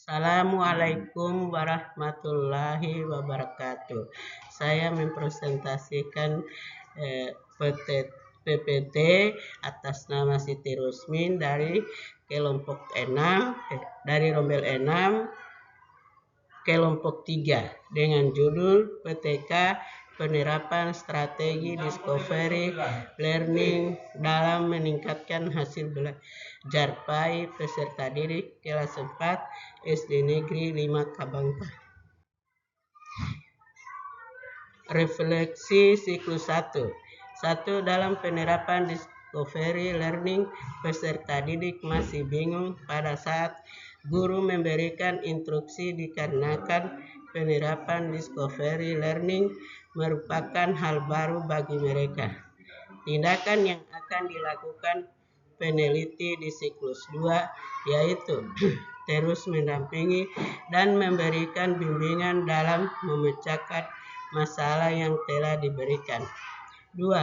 Assalamualaikum warahmatullahi wabarakatuh. Saya mempresentasikan PPT atas nama Siti Rusmin dari kelompok 6, dari rombel 6, kelompok 3 dengan judul PTK Penerapan Strategi Discovery Learning dalam meningkatkan hasil belajar PAI peserta didik kelas 4 SD Negeri 5 Kabangka. Refleksi siklus 1. Dalam penerapan Discovery Learning, peserta didik masih bingung pada saat guru memberikan instruksi dikarenakan penerapan Discovery Learning merupakan hal baru bagi mereka. Tindakan yang akan dilakukan peneliti di siklus 2 yaitu terus mendampingi dan memberikan bimbingan dalam memecahkan masalah yang telah diberikan. 2.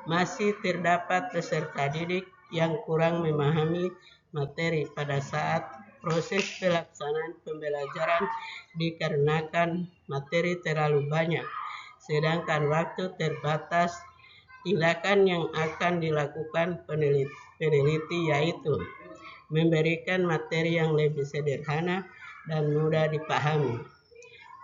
Masih terdapat peserta didik yang kurang memahami materi pada saat proses pelaksanaan pembelajaran dikarenakan materi terlalu banyak, sedangkan waktu terbatas. Tindakan yang akan dilakukan peneliti yaitu memberikan materi yang lebih sederhana dan mudah dipahami.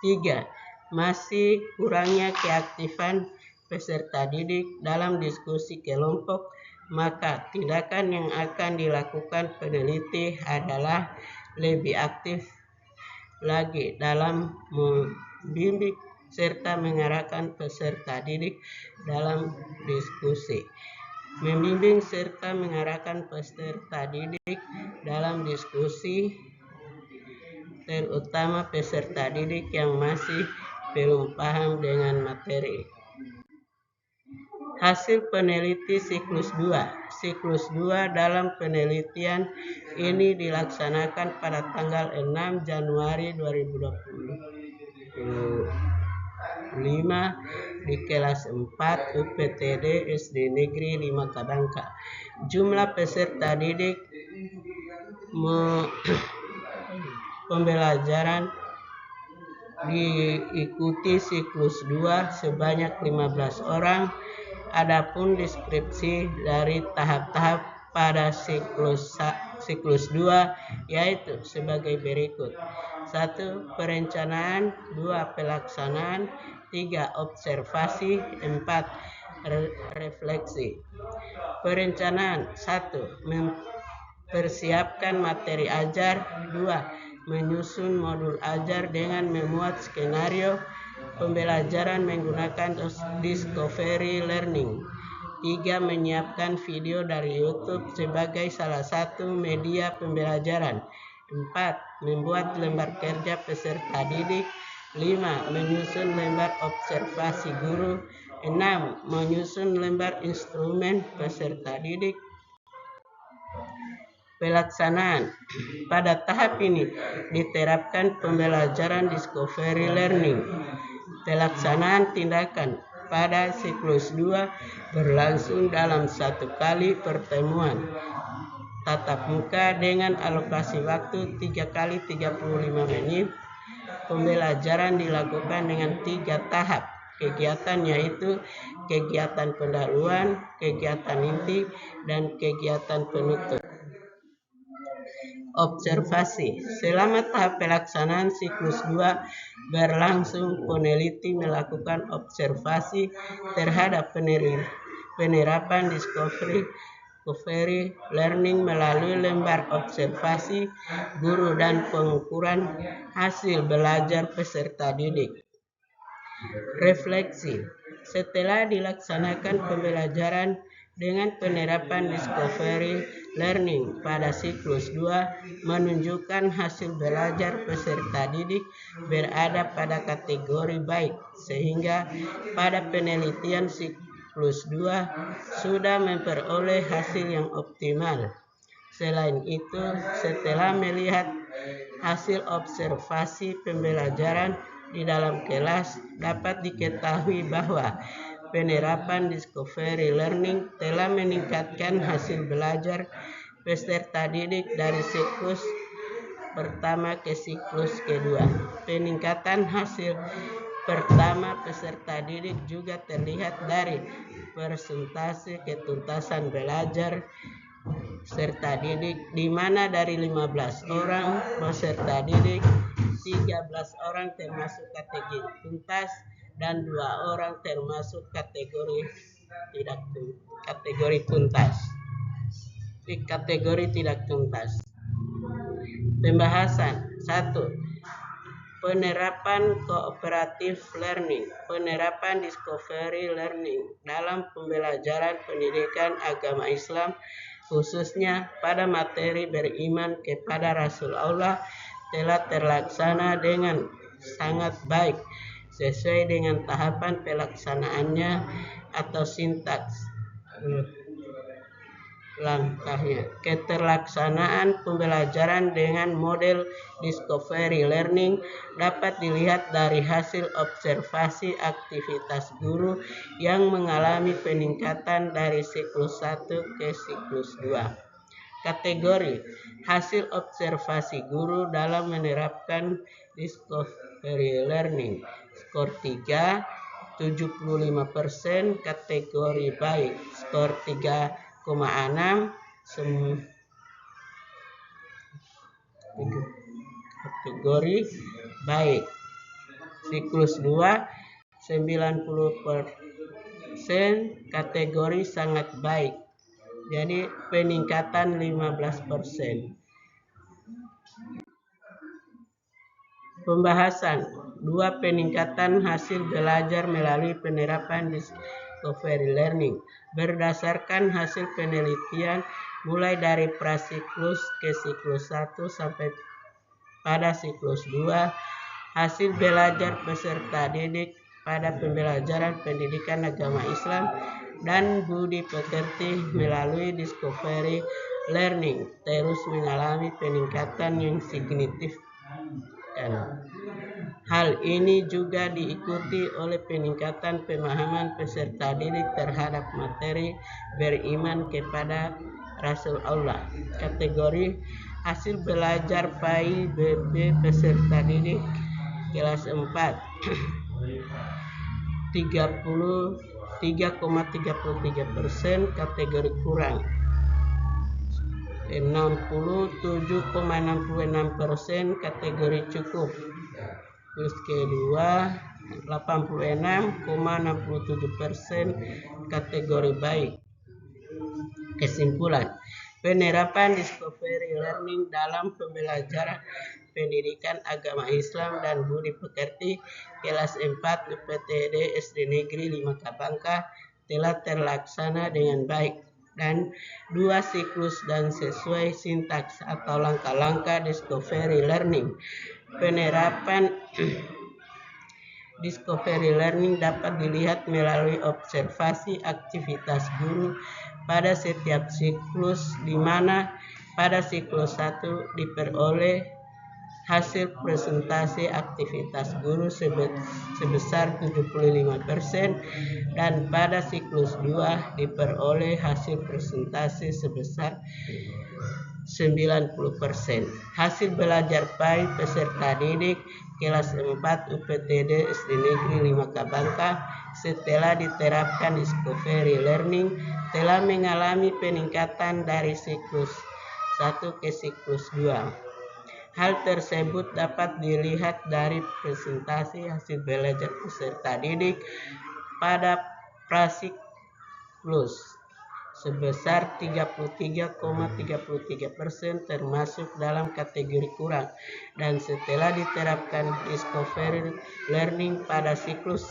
3. Masih kurangnya keaktifan peserta didik dalam diskusi kelompok, maka tindakan yang akan dilakukan peneliti adalah lebih aktif lagi dalam membimbing serta mengarahkan peserta didik dalam diskusi. Membimbing serta mengarahkan peserta didik dalam diskusi, terutama peserta didik yang masih belum paham dengan materi. Hasil peneliti siklus 2. Siklus 2 dalam penelitian ini dilaksanakan pada tanggal 6 Januari 2025 di kelas 4 UPTD SD Negeri 5 Kabangka. Jumlah peserta didik pembelajaran diikuti siklus 2 sebanyak 15 orang. Adapun deskripsi dari tahap-tahap pada siklus 2 yaitu sebagai berikut. 1. Perencanaan. 2. Pelaksanaan. 3. Observasi. 4. Refleksi. Perencanaan. 1. Mempersiapkan materi ajar. 2. Menyusun modul ajar dengan memuat skenario pembelajaran menggunakan Discovery Learning. 3. Menyiapkan video dari YouTube sebagai salah satu media pembelajaran. 4. Membuat lembar kerja peserta didik. 5. Menyusun lembar observasi guru. 6. Menyusun lembar instrumen peserta didik. Pelaksanaan. Pada tahap ini diterapkan pembelajaran Discovery Learning. Pelaksanaan tindakan pada siklus 2 berlangsung dalam 1 kali pertemuan tatap muka dengan alokasi waktu 3 kali 35 menit. Pembelajaran dilakukan dengan 3 tahap kegiatan yaitu kegiatan pendahuluan, kegiatan inti, dan kegiatan penutup. Observasi. Selama tahap pelaksanaan siklus 2 berlangsung, peneliti melakukan observasi terhadap penerapan Discovery Learning melalui lembar observasi guru dan pengukuran hasil belajar peserta didik. Refleksi. Setelah dilaksanakan pembelajaran dengan penerapan Discovery Learning pada siklus 2 menunjukkan hasil belajar peserta didik berada pada kategori baik, sehingga pada penelitian siklus 2 sudah memperoleh hasil yang optimal. Selain itu, setelah melihat hasil observasi pembelajaran di dalam kelas, dapat diketahui bahwa penerapan Discovery Learning telah meningkatkan hasil belajar peserta didik dari siklus pertama ke siklus kedua. Peningkatan hasil pertama peserta didik juga terlihat dari persentase ketuntasan belajar peserta didik, di mana dari 15 orang peserta didik 13 orang termasuk kategori tuntas dan 2 orang termasuk kategori tidak tuntas. Pembahasan 1. Penerapan kooperatif learning, penerapan discovery learning dalam pembelajaran pendidikan agama Islam, khususnya pada materi beriman kepada Rasul Allah, telah terlaksana dengan sangat baik sesuai dengan tahapan pelaksanaannya atau sintaks langkahnya. Keterlaksanaan pembelajaran dengan model discovery learning dapat dilihat dari hasil observasi aktivitas guru yang mengalami peningkatan dari siklus 1 ke siklus 2. Kategori hasil observasi guru dalam menerapkan discovery learning. Skor 3, 75%, kategori baik. Skor 3,6, kategori baik. Siklus 2, 90%, kategori sangat baik. Jadi peningkatan 15%. Pembahasan 2. Peningkatan hasil belajar melalui penerapan discovery learning. Berdasarkan hasil penelitian mulai dari prasiklus ke siklus 1 sampai pada siklus 2, hasil belajar peserta didik pada pembelajaran pendidikan agama Islam dan budi pekerti melalui discovery learning terus mengalami peningkatan yang signifikan. Hal ini juga diikuti oleh peningkatan pemahaman peserta didik terhadap materi beriman kepada Rasul Allah. Kategori hasil belajar PAI-BP peserta didik kelas 4 33,33%, kategori kurang 67,66%, kategori cukup. Terus kedua 86,67%, kategori baik. Kesimpulan, penerapan discovery learning dalam pembelajaran pendidikan agama Islam dan budi pekerti kelas 4 UPTD SD Negeri 5 Kabangka telah terlaksana dengan baik dan 2 siklus dan sesuai sintaks atau langkah-langkah discovery learning. Penerapan discovery learning dapat dilihat melalui observasi aktivitas guru pada setiap siklus, di mana pada siklus 1 diperoleh hasil presentasi aktivitas guru sebesar 75% dan pada siklus 2 diperoleh hasil presentasi sebesar 90%. Hasil belajar PAI peserta didik kelas 4 UPTD SD Negeri 5 Kabangka setelah diterapkan discovery learning telah mengalami peningkatan dari siklus 1 ke siklus 2. Hal tersebut dapat dilihat dari presentasi hasil belajar peserta didik pada prasiklus sebesar 33,33% termasuk dalam kategori kurang, dan setelah diterapkan discovery learning pada siklus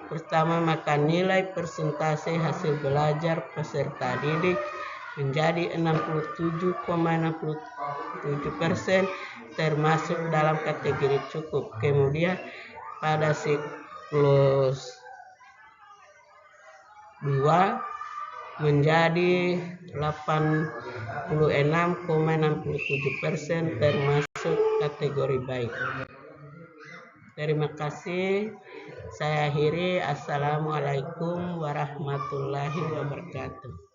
pertama maka nilai persentase hasil belajar peserta didik menjadi 67,67% termasuk dalam kategori cukup. Kemudian pada siklus 2 menjadi 86,67% termasuk kategori baik. Terima kasih. Saya akhiri. Assalamualaikum warahmatullahi wabarakatuh.